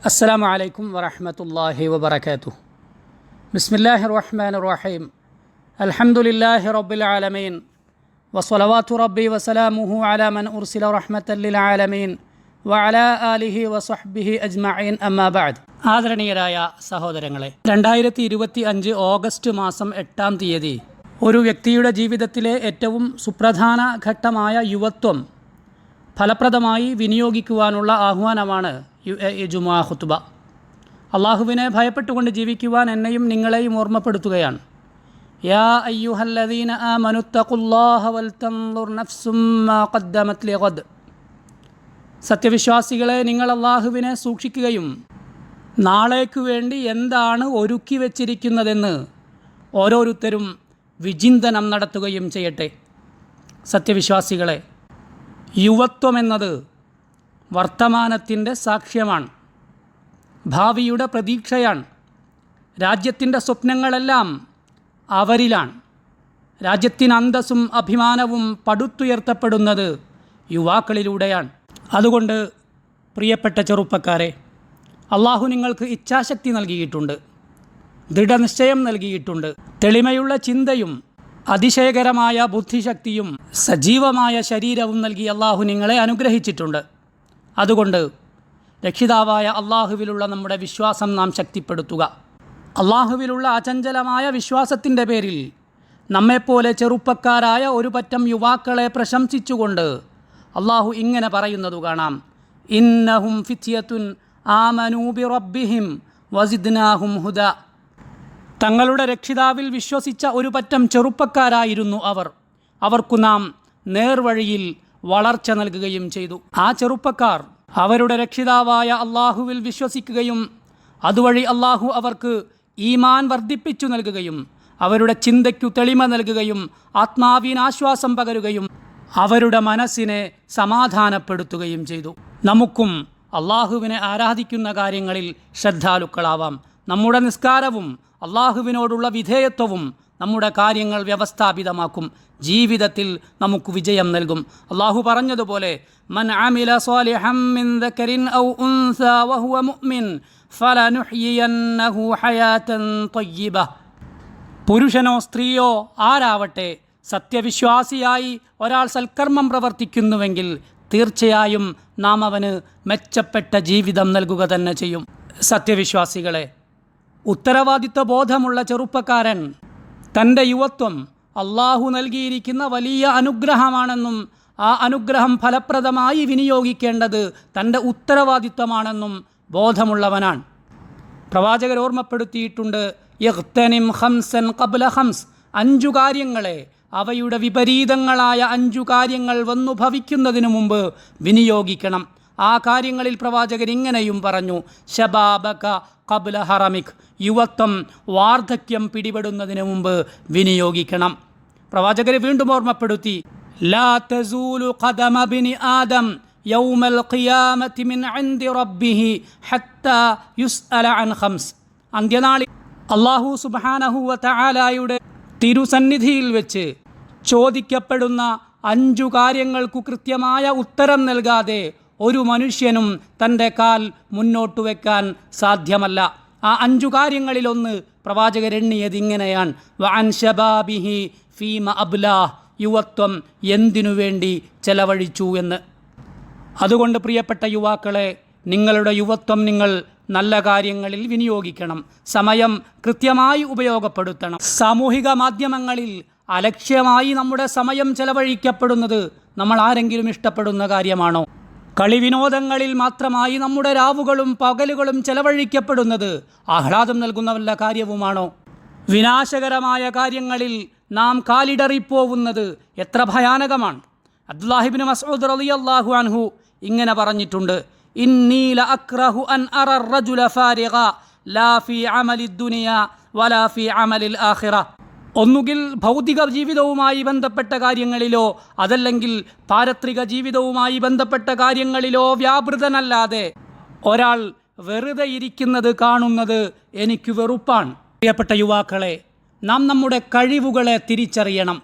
السلام عليكم ورحمة الله وبركاته. بسم الله الرحمن الرحيم. الحمد لله رب العالمين وصلوات ربي وسلامه على من أرسل رحمة للعالمين وعلى آله وصحبه أجمعين أما بعد. ആദരണീയരായ സഹോദരങ്ങളെ, 2025 ഓഗസ്റ്റ് മാസം 8-ാം തീയതി ഒരു വ്യക്തിയുടെ ജീവിതത്തിലെ ഏറ്റവും സുപ്രധാന ഘട്ടമായ യുവത്വം ഫലപ്രദമായി വിനിയോഗിക്കുവാനുള്ള ആഹ്വാനമാണ് ജുമുഅ ഖുത്ബ. അള്ളാഹുവിനെ ഭയപ്പെട്ടുകൊണ്ട് ജീവിക്കുവാൻ എന്നെയും നിങ്ങളെയും ഓർമ്മപ്പെടുത്തുകയാണ്. യാ അയ്യുഹല്ലദീന ആമനു തഖുല്ലാഹ വൽതൻദുർ നഫ്സും മാ ഖദ്ദമത് ലിഗദ്. സത്യവിശ്വാസികളെ, നിങ്ങൾ അള്ളാഹുവിനെ സൂക്ഷിക്കുകയും നാളേക്കു വേണ്ടി എന്താണ് ഒരുക്കി വച്ചിരിക്കുന്നതെന്ന് ഓരോരുത്തരും വിചിന്തനം നടത്തുകയും ചെയ്യട്ടെ. സത്യവിശ്വാസികളെ, യുവത്വമെന്നത് വർത്തമാനത്തിൻ്റെ സാക്ഷ്യമാണ്, ഭാവിയുടെ പ്രതീക്ഷയാണ്. രാജ്യത്തിൻ്റെ സ്വപ്നങ്ങളെല്ലാം അവരിലാണ്. രാജ്യത്തിന് അന്തസ്സും അഭിമാനവും പടുത്തുയർത്തപ്പെടുന്നത് യുവാക്കളിലൂടെയാണ്. അതുകൊണ്ട് പ്രിയപ്പെട്ട ചെറുപ്പക്കാരെ, അള്ളാഹു നിങ്ങൾക്ക് ഇച്ഛാശക്തി നൽകിയിട്ടുണ്ട്, ദൃഢനിശ്ചയം നൽകിയിട്ടുണ്ട്, തെളിമയുള്ള ചിന്തയും അതിശയകരമായ ബുദ്ധിശക്തിയും സജീവമായ ശരീരവും നൽകി അള്ളാഹു നിങ്ങളെ അനുഗ്രഹിച്ചിട്ടുണ്ട്. അതുകൊണ്ട് രക്ഷിതാവായ അള്ളാഹുവിലുള്ള നമ്മുടെ വിശ്വാസം നാം ശക്തിപ്പെടുത്തുക. അള്ളാഹുവിലുള്ള അചഞ്ചലമായ വിശ്വാസത്തിൻ്റെ പേരിൽ നമ്മെപ്പോലെ ചെറുപ്പക്കാരായ ഒരു പറ്റം യുവാക്കളെ പ്രശംസിച്ചുകൊണ്ട് അള്ളാഹു ഇങ്ങനെ പറയുന്നത് കാണാം: ഇന്നഹും ഫിത്യത്തുൻ ആമനൂ ബിറബ്ബിഹിം വസിദ്നാഹും ഹുദ. തങ്ങളുടെ രക്ഷിതാവിൽ വിശ്വസിച്ച ഒരു പറ്റം ചെറുപ്പക്കാരായിരുന്നു അവർ. അവർക്കു നാം നേർവഴിയിൽ വളർച്ച നൽകുകയും ചെയ്തു. ആ ചെറുപ്പക്കാർ അവരുടെ രക്ഷിതാവായ അള്ളാഹുവിൽ വിശ്വസിക്കുകയും അതുവഴി അള്ളാഹു അവർക്ക് ഈമാൻ വർദ്ധിപ്പിച്ചു നൽകുകയും അവരുടെ ചിന്തയ്ക്കു തെളിമ നൽകുകയും ആത്മാവിനാശ്വാസം പകരുകയും അവരുടെ മനസ്സിനെ സമാധാനപ്പെടുത്തുകയും ചെയ്തു. നമുക്കും അള്ളാഹുവിനെ ആരാധിക്കുന്ന കാര്യങ്ങളിൽ ശ്രദ്ധാലുക്കളാവാം. നമ്മുടെ നിസ്കാരവും അള്ളാഹുവിനോടുള്ള വിധേയത്വവും നമ്മുടെ കാര്യങ്ങൾ വ്യവസ്ഥാപിതമാക്കും, ജീവിതത്തിൽ നമുക്ക് വിജയം നൽകും. അള്ളാഹു പറഞ്ഞതുപോലെ, മൻ അമില സ്വാലിഹൻ മിൻ ദക്കരിൻ ഔ ഉൻസാ വഹുവ മുഅ്മിൻ ഫലനുഹ്യിയന്നഹു ഹയാതൻ ത്വയ്യിബ. പുരുഷനോ സ്ത്രീയോ ആരാവട്ടെ, സത്യവിശ്വാസിയായി ഒരാൾ സൽക്കർമ്മം പ്രവർത്തിക്കുന്നുവെങ്കിൽ തീർച്ചയായും നാം അവന് മെച്ചപ്പെട്ട ജീവിതം നൽകുക തന്നെ ചെയ്യും. സത്യവിശ്വാസികളെ, ഉത്തരവാദിത്വ ബോധമുള്ള ചെറുപ്പക്കാരൻ തൻ്റെ യുവത്വം അള്ളാഹു നൽകിയിരിക്കുന്ന വലിയ അനുഗ്രഹമാണെന്നും ആ അനുഗ്രഹം ഫലപ്രദമായി വിനിയോഗിക്കേണ്ടത് തൻ്റെ ഉത്തരവാദിത്വമാണെന്നും ബോധമുള്ളവനാണ്. പ്രവാചകർ ഓർമ്മപ്പെടുത്തിയിട്ടുണ്ട്: യഗ്തനിം ഖംസൻ ഖബ്ല ഖംസ്. 5 കാര്യങ്ങളെ അവയുടെ വിപരീതങ്ങളായ 5 കാര്യങ്ങൾ വന്നു ഭവിക്കുന്നതിനു മുമ്പ് വിനിയോഗിക്കണം. ആ കാര്യങ്ങളിൽ പ്രവാചകർ ഇങ്ങനെയും പറഞ്ഞു: ശബാബക ഖബ്ല ഹറമിക്. യുവത്വം വാർദ്ധക്യം പിടിപെടുന്നതിന് മുമ്പ് വിനിയോഗിക്കണം. പ്രവാചകർ വീണ്ടും ഓർമ്മപ്പെടുത്തി: ലാ തസൂലു ഖദമ ബിനി ആദം യൗമൽ ഖിയാമത്തി മിൻ ഇൻദി റബ്ബിഹി ഹത്താ യുസ്അല അൻ ഖംസ്. അന്ത്യനാളിൽ അല്ലാഹു സുബ്ഹാനഹു വ തആലയുടെ തിരുസന്നിധിയിൽ വെച്ച് ചോദിക്കപ്പെടുന്ന 5 കാര്യങ്ങൾക്കു കൃത്യമായ ഉത്തരം നൽകാതെ ഒരു മനുഷ്യനും തൻ്റെ കാൽ മുന്നോട്ട് വയ്ക്കാൻ സാധ്യമല്ല. ആ 5 കാര്യങ്ങളിലൊന്ന് പ്രവാചകർ എണ്ണിയത് ഇങ്ങനെയാണ്: വഅൻ ശബാബിഹി ഫീമ അബ്ലാഹ്. യുവത്വം എന്തിനു വേണ്ടി ചെലവഴിച്ചു എന്ന്. അതുകൊണ്ട് പ്രിയപ്പെട്ട യുവാക്കളെ, നിങ്ങളുടെ യുവത്വം നിങ്ങൾ നല്ല കാര്യങ്ങളിൽ വിനിയോഗിക്കണം. സമയം കൃത്യമായി ഉപയോഗപ്പെടുത്തണം. സാമൂഹിക മാധ്യമങ്ങളിൽ അലക്ഷ്യമായി നമ്മുടെ സമയം ചെലവഴിക്കപ്പെടുന്നത് നമ്മൾ ആരെങ്കിലും ഇഷ്ടപ്പെടുന്ന കാര്യമാണോ? കളിവിനോദങ്ങളിൽ മാത്രമായി നമ്മുടെ രാവുകളും പകലുകളും ചെലവഴിക്കപ്പെടുന്നത് ആഹ്ലാദം നൽകുന്ന വല്ല കാര്യവുമാണോ? വിനാശകരമായ കാര്യങ്ങളിൽ നാം കാലിടറിപ്പോവുന്നത് എത്ര ഭയാനകമാണ്. അബ്ദുല്ലാഹി ഇബ്നു മസ്ഊദ് റളിയല്ലാഹു അൻഹു ഇങ്ങനെ പറഞ്ഞിട്ടുണ്ട്: ഇന്നി ലഅക്റഹു അൻ അറ റജുല ഫാരിഗ ലാ ഫീ അമലിദ് ദുനിയ വലാ ഫീ അമലിൽ ആഖിറ. ഒന്നുകിൽ ഭൗതിക ജീവിതവുമായി ബന്ധപ്പെട്ട കാര്യങ്ങളിലോ അതല്ലെങ്കിൽ പാരത്രിക ജീവിതവുമായി ബന്ധപ്പെട്ട കാര്യങ്ങളിലോ വ്യാപൃതനല്ലാതെ ഒരാൾ വെറുതെ ഇരിക്കുന്നത് കാണുന്നത് എനിക്ക് വെറുപ്പാണ്. പ്രിയപ്പെട്ട യുവാക്കളെ, നാം നമ്മുടെ കഴിവുകളെ തിരിച്ചറിയണം,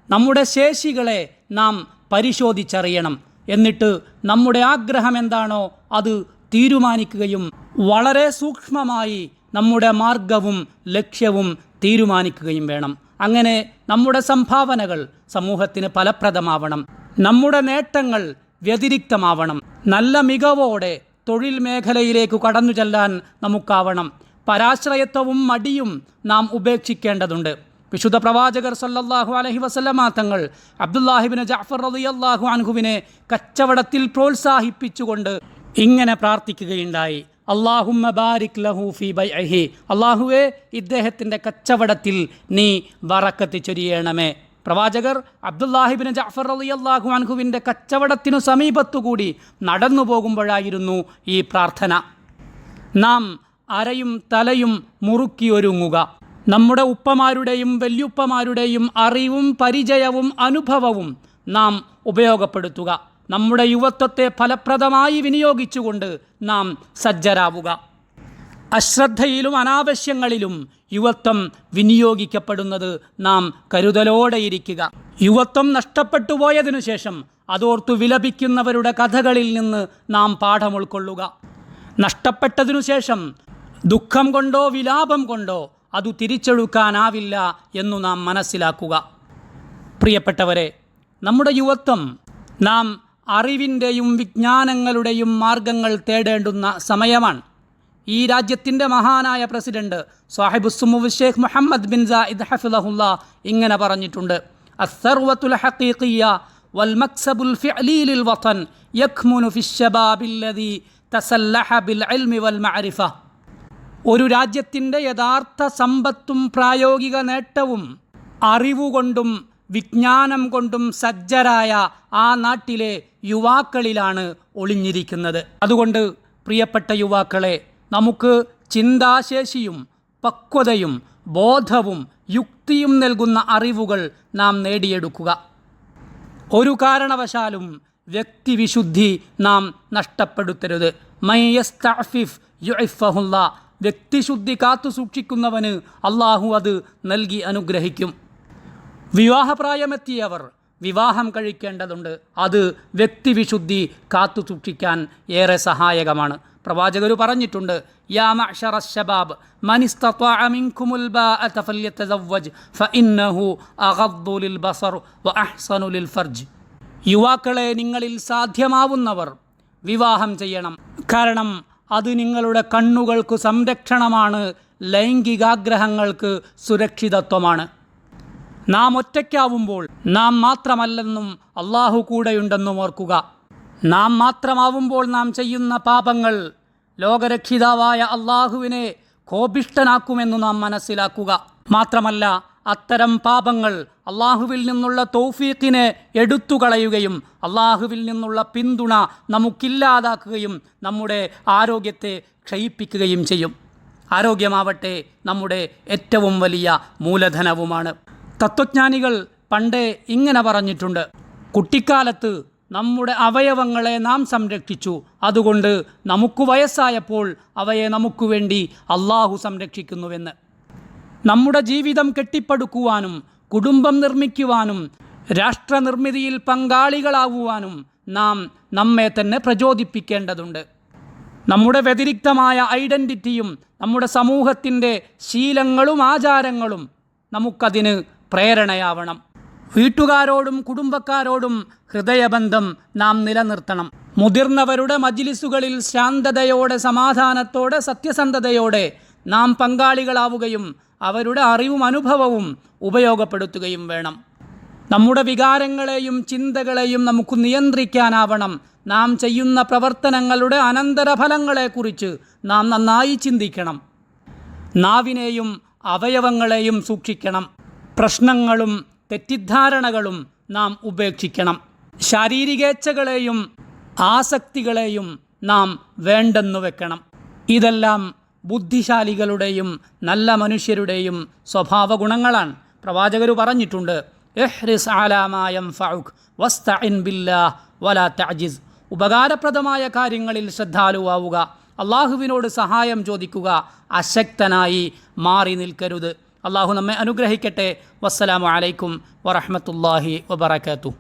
നമ്മുടെ ശേഷികളെ നാം പരിശോധിച്ചറിയണം. എന്നിട്ട് നമ്മുടെ ആഗ്രഹം എന്താണോ അത് തീരുമാനിക്കുകയും വളരെ സൂക്ഷ്മമായി നമ്മുടെ മാർഗവും ലക്ഷ്യവും തീരുമാനിക്കുകയും വേണം. അങ്ങനെ നമ്മുടെ സംഭാവനകൾ സമൂഹത്തിന് ഫലപ്രദമാവണം. നമ്മുടെ നേട്ടങ്ങൾ വ്യതിരിക്തമാവണം. നല്ല മികവോടെ തൊഴിൽ മേഖലയിലേക്ക് കടന്നു ചെല്ലാൻ നമുക്കാവണം. പരാശ്രയത്വവും മടിയും നാം ഉപേക്ഷിക്കേണ്ടതുണ്ട്. വിശുദ്ധ പ്രവാചകർ സല്ലല്ലാഹു അലൈഹി വസല്ലമ തങ്ങൾ അബ്ദുല്ലാഹിബ്നു ജഅഫർ റളിയല്ലാഹു അൻഹുവിനെ കച്ചവടത്തിൽ പ്രോത്സാഹിപ്പിച്ചുകൊണ്ട് ഇങ്ങനെ പ്രാർത്ഥിക്കുകയുണ്ടായി: അല്ലാഹുമ്മ ബാരിക് ലഹു ഫീ ബൈഇഹി, അല്ലാഹുവേ ഇദ്ദേഹത്തിൻ്റെ കച്ചവടത്തിൽ നീ ബറക്കത്ത് ചൊരിയണമേ. പ്രവാചകർ അബ്ദുല്ലാഹിബ്നു ജഅഫർ റളിയല്ലാഹു അൻഹുവിൻ്റെ കച്ചവടത്തിനു സമീപത്തുകൂടി നടന്നു പോകുമ്പോഴായിരുന്നു ഈ പ്രാർത്ഥന. നാം അരയും തലയും മുറുക്കിയൊരുങ്ങുക. നമ്മുടെ ഉപ്പമാരുടെയും വല്യുപ്പമാരുടെയും അറിവും പരിചയവും അനുഭവവും നാം ഉപയോഗപ്പെടുത്തുക. നമ്മുടെ യുവത്വത്തെ ഫലപ്രദമായി വിനിയോഗിച്ചുകൊണ്ട് നാം സജ്ജരാവുക. അശ്രദ്ധയിലും അനാവശ്യങ്ങളിലും യുവത്വം വിനിയോഗിക്കപ്പെടുന്നത് നാം കരുതലോടെ ഇരിക്കുക. യുവത്വം നഷ്ടപ്പെട്ടു പോയതിനു ശേഷം അതോർത്തു വിലപിക്കുന്നവരുടെ കഥകളിൽ നിന്ന് നാം പാഠം ഉൾക്കൊള്ളുക. നഷ്ടപ്പെട്ടതിനു ശേഷം ദുഃഖം കൊണ്ടോ വിലാപം കൊണ്ടോ അത് തിരിച്ചെടുക്കാനാവില്ല എന്നു നാം മനസ്സിലാക്കുക. പ്രിയപ്പെട്ടവരെ, നമ്മുടെ യുവത്വം നാം അറിവിൻ്റെയും വിജ്ഞാനങ്ങളുടെയും മാർഗങ്ങൾ തേടേണ്ടുന്ന സമയമാണ്. ഈ രാജ്യത്തിൻ്റെ മഹാനായ പ്രസിഡന്റ് സാഹിബുസ്സുമുവ് ഷെയ്ഖ് മുഹമ്മദ് ബിൻ സായിദ് ഹഫിളഹുല്ലാ ഇങ്ങനെ പറഞ്ഞിട്ടുണ്ട്: അസ്സർവത്തുൽ ഹഖീഖിയ്യ വൽ മക്സബുൽ ഫിഅലി ലിൽ വതൻ യക്മുനു ഫിശ്ശബാബില്ലദി തസല്ലഹ ബിൽ ഇൽമി വൽ മഅരിഫ. ഒരു രാജ്യത്തിൻ്റെ യഥാർത്ഥ സമ്പത്തും പ്രായോഗിക നേട്ടവും അറിവുകൊണ്ടും വിജ്ഞാനം കൊണ്ടും സജ്ജരായ ആ നാട്ടിലെ യുവാക്കളിലാണ് ഒളിഞ്ഞിരിക്കുന്നത്. അതുകൊണ്ട് പ്രിയപ്പെട്ട യുവാക്കളെ, നമുക്ക് ചിന്താശേഷിയും പക്വതയും ബോധവും യുക്തിയും നൽകുന്ന അറിവുകൾ നാം നേടിയെടുക്കുക. ഒരു കാരണവശാലും വ്യക്തിവിശുദ്ധി നാം നഷ്ടപ്പെടുത്തരുത്. മൻ യസ്തഅഫിഫ് യുഇഫഹുല്ലാ. വ്യക്തിശുദ്ധി കാത്തു സൂക്ഷിക്കുന്നവന് അള്ളാഹു അത് നൽകി അനുഗ്രഹിക്കും. വിവാഹപ്രായമെത്തിയവർ വിവാഹം കഴിക്കേണ്ടതുണ്ട്. അത് വ്യക്തിവിശുദ്ധി കാത്തു സൂക്ഷിക്കാൻ ഏറെ സഹായകമാണ്. പ്രവാചകർ പറഞ്ഞിട്ടുണ്ട്: യാ മഅ്ശറ ശബാബ് മൻ ഇസ്തത്വഅ മിൻകുമുൽ ബാഅത ഫല്യതസവ്വജ് ഫഇന്നഹു അഗദ്ദു ലിൽ ബസർ വഅഹ്സനു ലിൽ ഫർജ്. യുവാക്കളെ, നിങ്ങളിൽ സാധ്യമാവുന്നവർ വിവാഹം ചെയ്യണം. കാരണം അത് നിങ്ങളുടെ കണ്ണുകൾക്ക് സംരക്ഷണമാണ്, ലൈംഗികാഗ്രഹങ്ങൾക്ക് സുരക്ഷിതത്വമാണ്. നാം ഒറ്റയ്ക്കാവുമ്പോൾ നാം മാത്രമല്ലെന്നും അള്ളാഹു കൂടെയുണ്ടെന്നും ഓർക്കുക. നാം മാത്രമാവുമ്പോൾ നാം ചെയ്യുന്ന പാപങ്ങൾ ലോകരക്ഷിതാവായ അള്ളാഹുവിനെ കോപിഷ്ഠനാക്കുമെന്ന് നാം മനസ്സിലാക്കുക. മാത്രമല്ല, അത്തരം പാപങ്ങൾ അള്ളാഹുവിൽ നിന്നുള്ള തൗഫീഖിനെ എടുത്തുകളയുകയും അള്ളാഹുവിൽ നിന്നുള്ള പിന്തുണ നമുക്കില്ലാതാക്കുകയും നമ്മുടെ ആരോഗ്യത്തെ ക്ഷയിപ്പിക്കുകയും ചെയ്യും. ആരോഗ്യമാവട്ടെ നമ്മുടെ ഏറ്റവും വലിയ മൂലധനവുമാണ്. തത്വജ്ഞാനികൾ പണ്ടേ ഇങ്ങനെ പറഞ്ഞിട്ടുണ്ട്: കുട്ടിക്കാലത്ത് നമ്മുടെ അവയവങ്ങളെ നാം സംരക്ഷിച്ചു, അതുകൊണ്ട് നമുക്ക് വയസ്സായപ്പോൾ അവയെ നമുക്ക് വേണ്ടി അള്ളാഹു സംരക്ഷിക്കുന്നുവെന്ന്. നമ്മുടെ ജീവിതം കെട്ടിപ്പടുക്കുവാനും കുടുംബം നിർമ്മിക്കുവാനും രാഷ്ട്രനിർമ്മിതിയിൽ പങ്കാളികളാവുവാനും നാം നമ്മെ തന്നെ പ്രചോദിപ്പിക്കേണ്ടതുണ്ട്. നമ്മുടെ വ്യതിരിക്തമായ ഐഡൻറ്റിറ്റിയും നമ്മുടെ സമൂഹത്തിൻ്റെ ശീലങ്ങളും ആചാരങ്ങളും നമുക്കതിന് പ്രേരണയാവണം. വീട്ടുകാരോടും കുടുംബക്കാരോടും ഹൃദയബന്ധം നാം നിലനിർത്തണം. മുതിർന്നവരുടെ മജ്ലിസുകളിൽ ശാന്തതയോടെ, സമാധാനത്തോടെ, സത്യസന്ധതയോടെ നാം പങ്കാളികളാവുകയും അവരുടെ അറിവും അനുഭവവും ഉപയോഗപ്പെടുത്തുകയും വേണം. നമ്മുടെ വികാരങ്ങളെയും ചിന്തകളെയും നമുക്ക് നിയന്ത്രിക്കാനാവണം. നാം ചെയ്യുന്ന പ്രവർത്തനങ്ങളുടെ അനന്തരഫലങ്ങളെക്കുറിച്ച് നാം നന്നായി ചിന്തിക്കണം. നാവിനെയും അവയവങ്ങളെയും സൂക്ഷിക്കണം. പ്രശ്നങ്ങളും തെറ്റിദ്ധാരണകളും നാം ഉപേക്ഷിക്കണം. ശാരീരികേച്ഛകളെയും ആസക്തികളെയും നാം വേണ്ടെന്നു വെക്കണം. ഇതെല്ലാം ബുദ്ധിശാലികളുടെയും നല്ല മനുഷ്യരുടെയും സ്വഭാവ ഗുണങ്ങളാണ്. പ്രവാചകർ പറഞ്ഞിട്ടുണ്ട്: ഇഹ്റിസ് അലാ മാ യൻഫഉക് വസ്തഇൻ ബില്ലാഹ് വലാ തഅജിസ്. ഉപകാരപ്രദമായ കാര്യങ്ങളിൽ ശ്രദ്ധാലുവാവുക, അള്ളാഹുവിനോട് സഹായം ചോദിക്കുക, അശക്തനായി മാറി നിൽക്കരുത്. അള്ളാഹു നമ്മെ അനുഗ്രഹിക്കട്ടെ. വസ്സലാമു അലൈക്കും വറഹ്മത്തുള്ളാഹി വബറകാതുഹു.